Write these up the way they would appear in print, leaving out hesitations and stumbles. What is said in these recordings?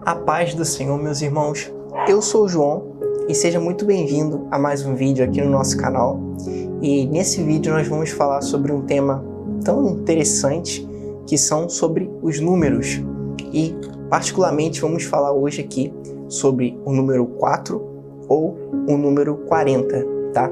A paz do Senhor, meus irmãos. Eu sou o João e seja muito bem-vindo a mais um vídeo aqui no nosso canal. E nesse vídeo nós vamos falar sobre um tema tão interessante que são sobre os números. E particularmente vamos falar hoje aqui sobre o número 4 ou o número 40, tá?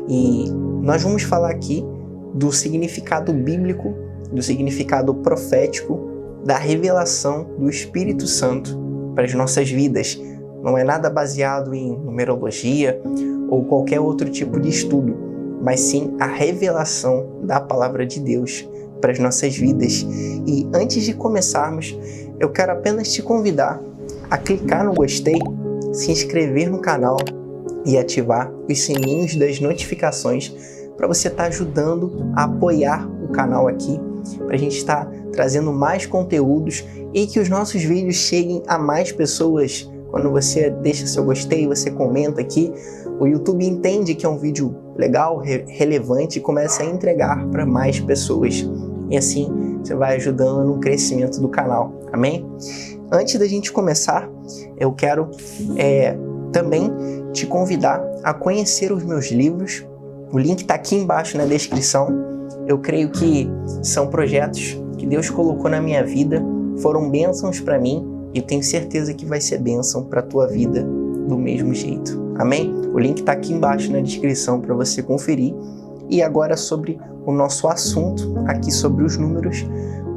E nós vamos falar aqui do significado bíblico, do significado profético, da revelação do Espírito Santo para as nossas vidas. Não é nada baseado em numerologia ou qualquer outro tipo de estudo, mas sim a revelação da palavra de Deus para as nossas vidas. E antes de começarmos, eu quero apenas te convidar a clicar no gostei, se inscrever no canal e ativar os sininhos das notificações para você estar ajudando a apoiar o canal aqui, para a gente estar trazendo mais conteúdos e que os nossos vídeos cheguem a mais pessoas. Quando você deixa seu gostei, você comenta aqui, o YouTube entende que é um vídeo legal, relevante e começa a entregar para mais pessoas. E assim você vai ajudando no crescimento do canal, amém? Antes da gente começar, eu quero também te convidar a conhecer os meus livros. O link está aqui embaixo na descrição. Eu creio que são projetos que Deus colocou na minha vida, foram bênçãos para mim e eu tenho certeza que vai ser bênção para a tua vida do mesmo jeito. Amém? O link está aqui embaixo na descrição para você conferir. E agora sobre o nosso assunto, aqui sobre os números,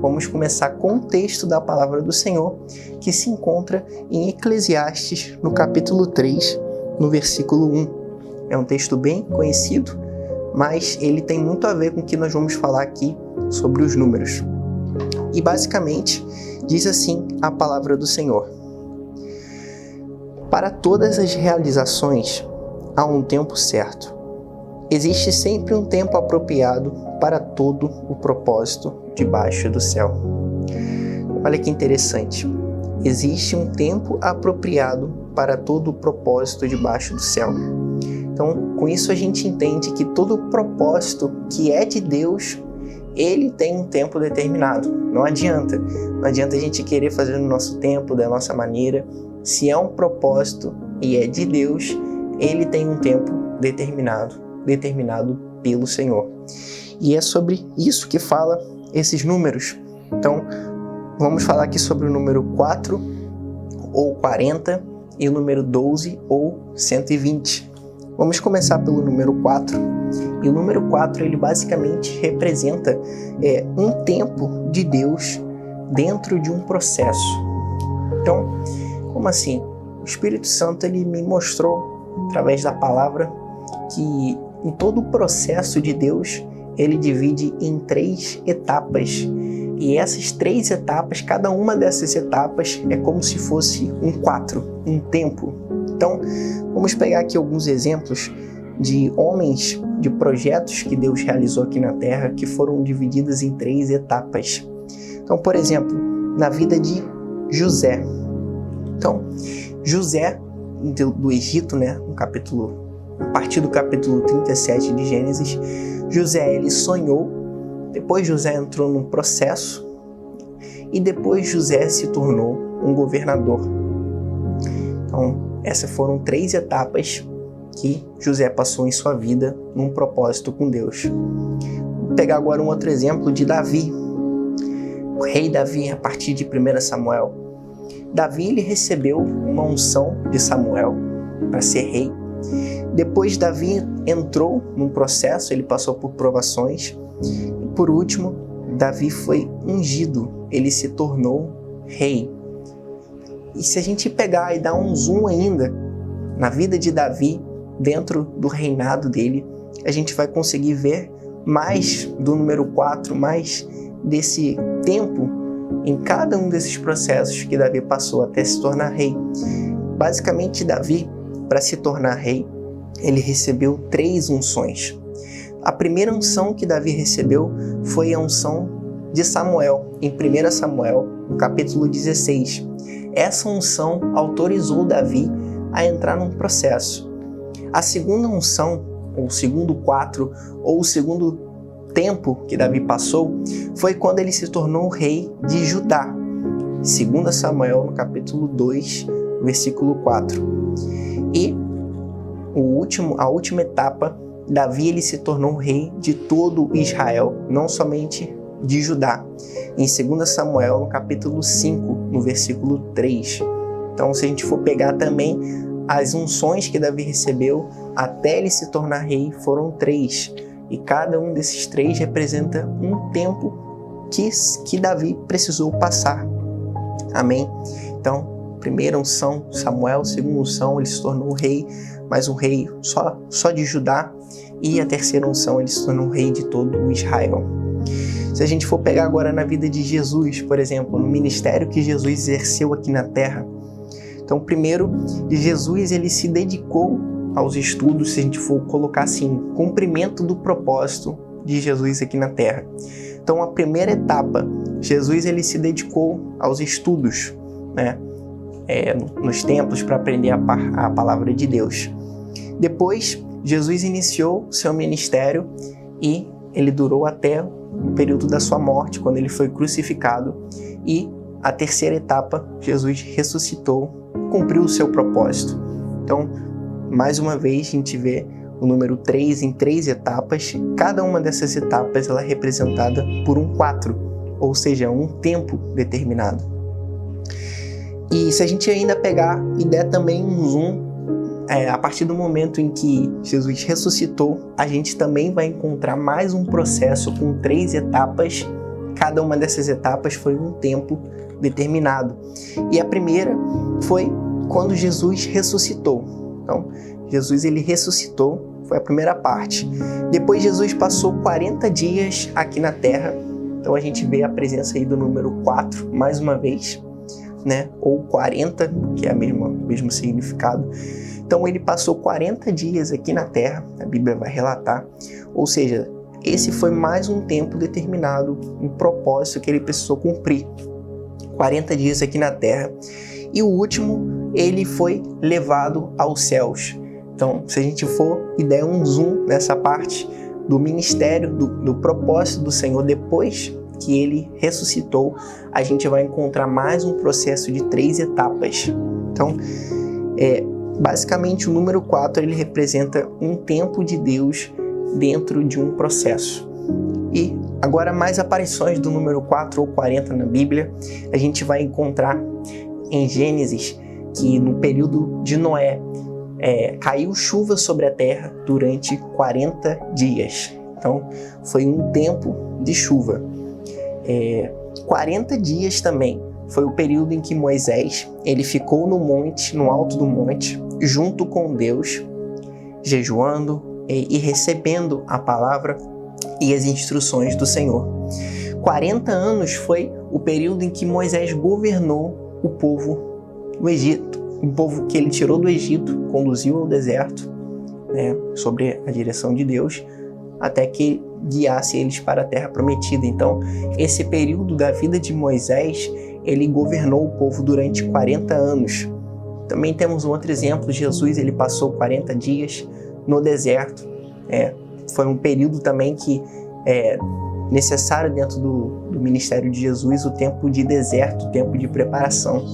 vamos começar com o texto da palavra do Senhor, que se encontra em Eclesiastes, no capítulo 3, no versículo 1. É um texto bem conhecido, mas ele tem muito a ver com o que nós vamos falar aqui sobre os números. E basicamente diz assim a palavra do Senhor: para todas as realizações há um tempo certo. Existe sempre um tempo apropriado para todo o propósito debaixo do céu. Olha que interessante. Existe um tempo apropriado para todo o propósito debaixo do céu. Então, com isso a gente entende que todo propósito que é de Deus, ele tem um tempo determinado. Não adianta a gente querer fazer no nosso tempo, da nossa maneira. Se é um propósito e é de Deus, ele tem um tempo determinado pelo Senhor. E é sobre isso que fala esses números. Então, vamos falar aqui sobre o número 4 ou 40 e o número 12 ou 120. Vamos começar pelo número 4. E o número 4, ele basicamente representa um tempo de Deus dentro de um processo. Então, como assim? O Espírito Santo, ele me mostrou, através da palavra, que em todo o processo de Deus, ele divide em 3 etapas. E essas 3 etapas, cada uma dessas etapas é como se fosse um 4, um tempo. Então, vamos pegar aqui alguns exemplos de homens, de projetos que Deus realizou aqui na Terra, que foram divididos em 3 etapas. Então, por exemplo, na vida de José. Então, José, do Egito, né, a partir do capítulo 37 de Gênesis, José, ele sonhou, depois José entrou num processo, e depois José se tornou um governador. Então, essas foram 3 etapas que José passou em sua vida num propósito com Deus. Vou pegar agora um outro exemplo de Davi. O rei Davi, a partir de 1 Samuel. Davi, ele recebeu uma unção de Samuel para ser rei. Depois Davi entrou num processo, ele passou por provações. E por último, Davi foi ungido, ele se tornou rei. E se a gente pegar e dar um zoom ainda na vida de Davi, dentro do reinado dele, a gente vai conseguir ver mais do número 4, mais desse tempo em cada um desses processos que Davi passou até se tornar rei. Basicamente, Davi, para se tornar rei, ele recebeu 3 unções. A primeira unção que Davi recebeu foi a unção de Samuel, em 1 Samuel, no capítulo 16. Essa unção autorizou Davi a entrar num processo. A segunda unção, ou o segundo 4, ou o segundo tempo que Davi passou, foi quando ele se tornou rei de Judá. 2 Samuel, no capítulo 2, versículo 4. E a última etapa, Davi ele se tornou rei de todo Israel, não somente de Judá. Em 2 Samuel, no capítulo 5, no versículo 3. Então, se a gente for pegar também as unções que Davi recebeu até ele se tornar rei, foram 3. E cada um desses 3 representa um tempo que Davi precisou passar. Amém? Então, primeira unção, Samuel. Segunda unção, ele se tornou rei, mas um rei só de Judá. E a terceira unção, ele se tornou rei de todo o Israel. Se a gente for pegar agora na vida de Jesus, por exemplo, no ministério que Jesus exerceu aqui na Terra. Então, primeiro, Jesus ele se dedicou aos estudos, se a gente for colocar assim, cumprimento do propósito de Jesus aqui na Terra. Então, a primeira etapa, Jesus ele se dedicou aos estudos, né? Nos templos para aprender a palavra de Deus. Depois, Jesus iniciou seu ministério e ele durou até o período da sua morte, quando ele foi crucificado. E a terceira etapa, Jesus ressuscitou, cumpriu o seu propósito. Então, mais uma vez, a gente vê o número 3 em 3 etapas. Cada uma dessas etapas ela é representada por um 4, ou seja, um tempo determinado. E se a gente ainda pegar e der também um zoom, a partir do momento em que Jesus ressuscitou, a gente também vai encontrar mais um processo com 3 etapas. Cada uma dessas etapas foi um tempo determinado. E a primeira foi quando Jesus ressuscitou. Então, Jesus ele ressuscitou, foi a primeira parte. Depois Jesus passou 40 dias aqui na Terra. Então a gente vê a presença aí do número 4 mais uma vez, né? Ou 40, que é o mesmo significado. Então ele passou 40 dias aqui na Terra, a Bíblia vai relatar. Ou seja, esse foi mais um tempo determinado, um propósito que ele precisou cumprir. 40 dias aqui na Terra. E o último, ele foi levado aos céus. Então, se a gente for e der um zoom nessa parte do ministério, do propósito do Senhor, depois que ele ressuscitou, a gente vai encontrar mais um processo de 3 etapas. Então, basicamente o número 4, ele representa um tempo de Deus dentro de um processo. E agora mais aparições do número 4 ou 40 na Bíblia, a gente vai encontrar em Gênesis que no período de Noé caiu chuva sobre a terra durante 40 dias. Então foi um tempo de chuva. 40 dias também foi o período em que Moisés ele ficou no monte, no alto do monte, junto com Deus, jejuando e recebendo a palavra e as instruções do Senhor. 40 anos foi o período em que Moisés governou o povo do Egito, um povo que ele tirou do Egito, conduziu ao deserto, né, sobre a direção de Deus, até que guiasse eles para a terra prometida. Então, esse período da vida de Moisés, ele governou o povo durante 40 anos. Também temos um outro exemplo, Jesus, ele passou 40 dias no deserto. Foi um período também que é necessário dentro do ministério de Jesus, o tempo de deserto, o tempo de preparação.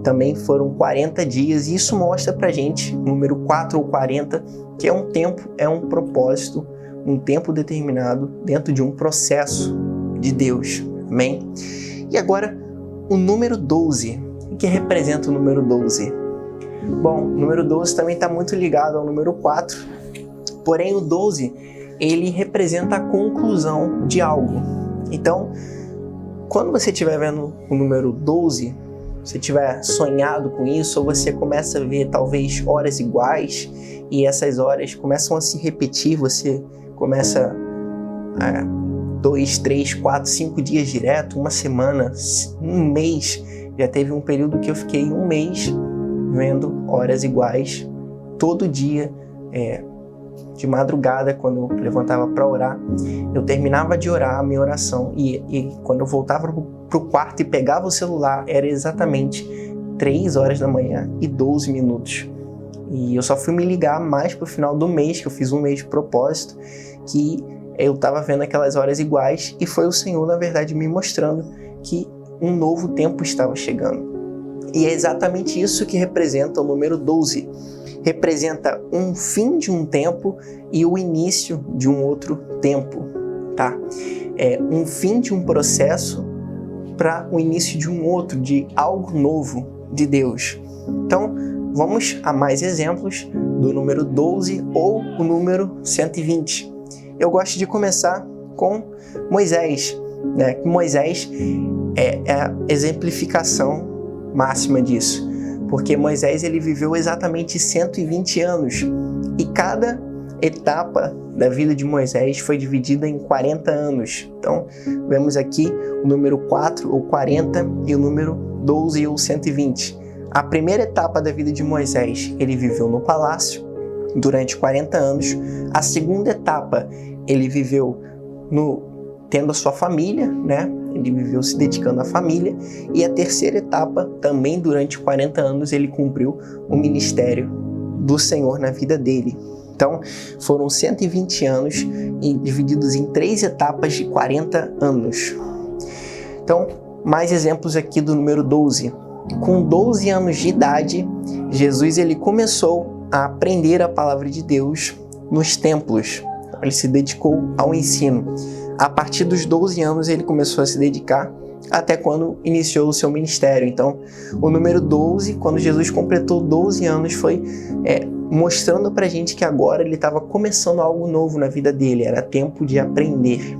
Também foram 40 dias, e isso mostra pra gente, número 4 ou 40, que é um tempo, é um propósito, um tempo determinado dentro de um processo de Deus. Amém? E agora, o número 12. O que representa o número 12? Bom, o número 12 também está muito ligado ao número 4, porém o 12, ele representa a conclusão de algo. Então, quando você estiver vendo o número 12, você tiver sonhado com isso, ou você começa a ver talvez horas iguais, e essas horas começam a se repetir, você começa 2, 3, 4, 5 dias direto, uma semana, um mês. Já teve um período que eu fiquei um mês vendo horas iguais, todo dia, de madrugada, quando eu levantava para orar. Eu terminava de orar a minha oração e quando eu voltava pro quarto e pegava o celular, era exatamente 3 horas da manhã e 12 minutos. E eu só fui me ligar mais pro final do mês, que eu fiz um mês de propósito, que eu estava vendo aquelas horas iguais, e foi o Senhor, na verdade, me mostrando que um novo tempo estava chegando. E é exatamente isso que representa o número 12. Representa um fim de um tempo e o início de um outro tempo, tá? É um fim de um processo para o início de um outro, de algo novo de Deus. Então, vamos a mais exemplos do número 12 ou o número 120. Eu gosto de começar com Moisés, né? Moisés é a exemplificação máxima disso, porque Moisés ele viveu exatamente 120 anos e cada etapa da vida de Moisés foi dividida em 40 anos. Então, vemos aqui o número 4 ou 40 e o número 12 ou 120. A primeira etapa da vida de Moisés, ele viveu no palácio durante 40 anos. A segunda etapa, ele viveu tendo a sua família, né? Ele viveu se dedicando à família. E a terceira etapa, também durante 40 anos, ele cumpriu o ministério do Senhor na vida dele. Então, foram 120 anos divididos em 3 etapas de 40 anos. Então, mais exemplos aqui do número 12. Com 12 anos de idade, Jesus ele começou a aprender a palavra de Deus nos templos. Ele se dedicou ao ensino. A partir dos 12 anos, ele começou a se dedicar até quando iniciou o seu ministério. Então, o número 12, quando Jesus completou 12 anos, foi mostrando pra gente que agora ele estava começando algo novo na vida dele. Era tempo de aprender.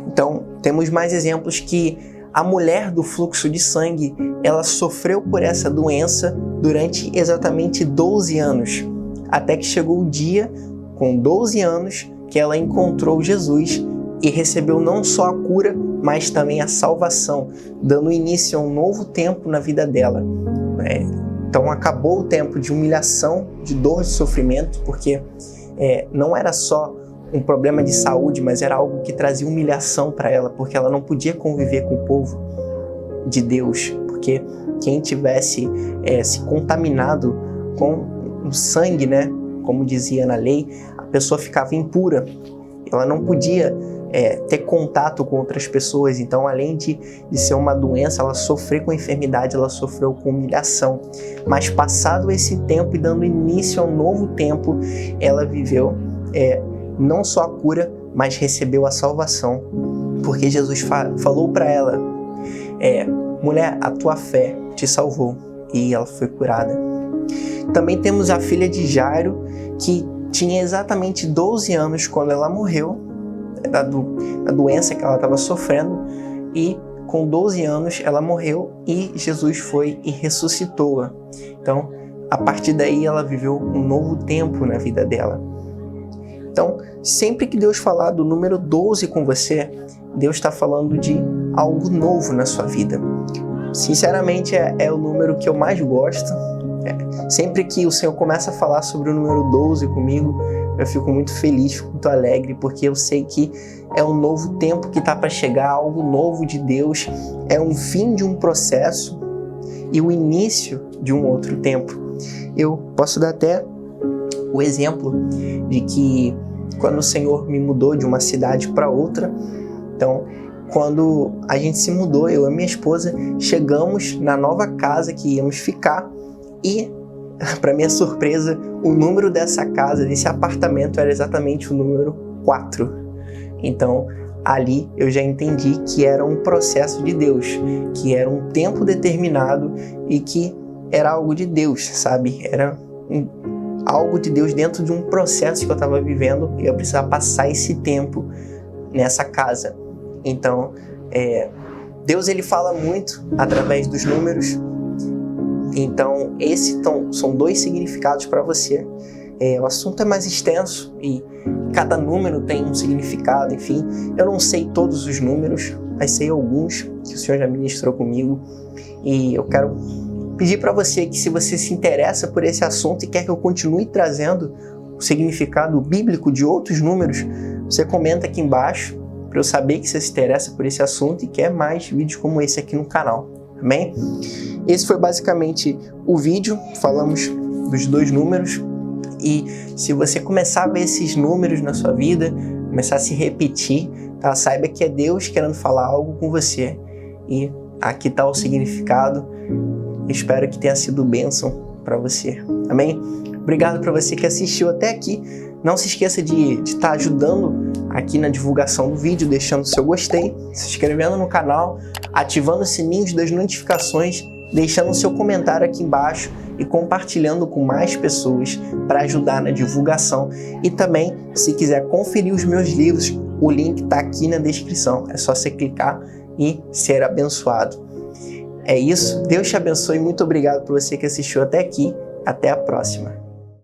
Então, temos mais exemplos que a mulher do fluxo de sangue, ela sofreu por essa doença durante exatamente 12 anos, até que chegou o dia, com 12 anos, que ela encontrou Jesus e recebeu não só a cura, mas também a salvação, dando início a um novo tempo na vida dela. Então acabou o tempo de humilhação, de dor, de sofrimento, porque não era só um problema de saúde, mas era algo que trazia humilhação para ela, porque ela não podia conviver com o povo de Deus, porque quem tivesse se contaminado com o sangue, né, como dizia na lei, a pessoa ficava impura, ela não podia ter contato com outras pessoas. Então, além de ser uma doença, ela sofreu com enfermidade, ela sofreu com humilhação. Mas passado esse tempo e dando início a um novo tempo, ela viveu não só a cura, mas recebeu a salvação, porque Jesus falou para ela, mulher, a tua fé te salvou, e ela foi curada. Também temos a filha de Jairo, que tinha exatamente 12 anos quando ela morreu, da doença que ela estava sofrendo, e com 12 anos ela morreu e Jesus foi e ressuscitou-a. Então, a partir daí ela viveu um novo tempo na vida dela. Então, sempre que Deus falar do número 12 com você, Deus está falando de algo novo na sua vida. Sinceramente, é o número que eu mais gosto. Sempre que o Senhor começa a falar sobre o número 12 comigo, eu fico muito feliz, fico muito alegre, porque eu sei que é um novo tempo que está para chegar, algo novo de Deus, é um fim de um processo e o início de um outro tempo. Eu posso dar até o exemplo de que quando o Senhor me mudou de uma cidade para outra, então quando a gente se mudou, eu e minha esposa, chegamos na nova casa que íamos ficar e, para minha surpresa, o número dessa casa, desse apartamento, era exatamente o número 4. Então, ali eu já entendi que era um processo de Deus, que era um tempo determinado e que era algo de Deus, sabe? Era algo de Deus dentro de um processo que eu estava vivendo e eu precisava passar esse tempo nessa casa. Então, Deus ele fala muito através dos números. Então, são 2 significados para você. O assunto é mais extenso e cada número tem um significado, enfim. Eu não sei todos os números, mas sei alguns que o Senhor já ministrou comigo. E eu quero pedir para você que, se você se interessa por esse assunto e quer que eu continue trazendo o significado bíblico de outros números, você comenta aqui embaixo para eu saber que você se interessa por esse assunto e quer mais vídeos como esse aqui no canal. Amém? Esse foi basicamente o vídeo, falamos dos 2 números, e se você começar a ver esses números na sua vida, começar a se repetir, tá? Saiba que é Deus querendo falar algo com você, e aqui está o significado. Espero que tenha sido bênção para você. Amém? Obrigado para você que assistiu até aqui. Não se esqueça de estar ajudando aqui na divulgação do vídeo, deixando seu gostei, se inscrevendo no canal, ativando o sininho das notificações, deixando seu comentário aqui embaixo e compartilhando com mais pessoas para ajudar na divulgação. E também, se quiser conferir os meus livros, o link está aqui na descrição. É só você clicar e ser abençoado. É isso. Deus te abençoe. Muito obrigado por você que assistiu até aqui. Até a próxima.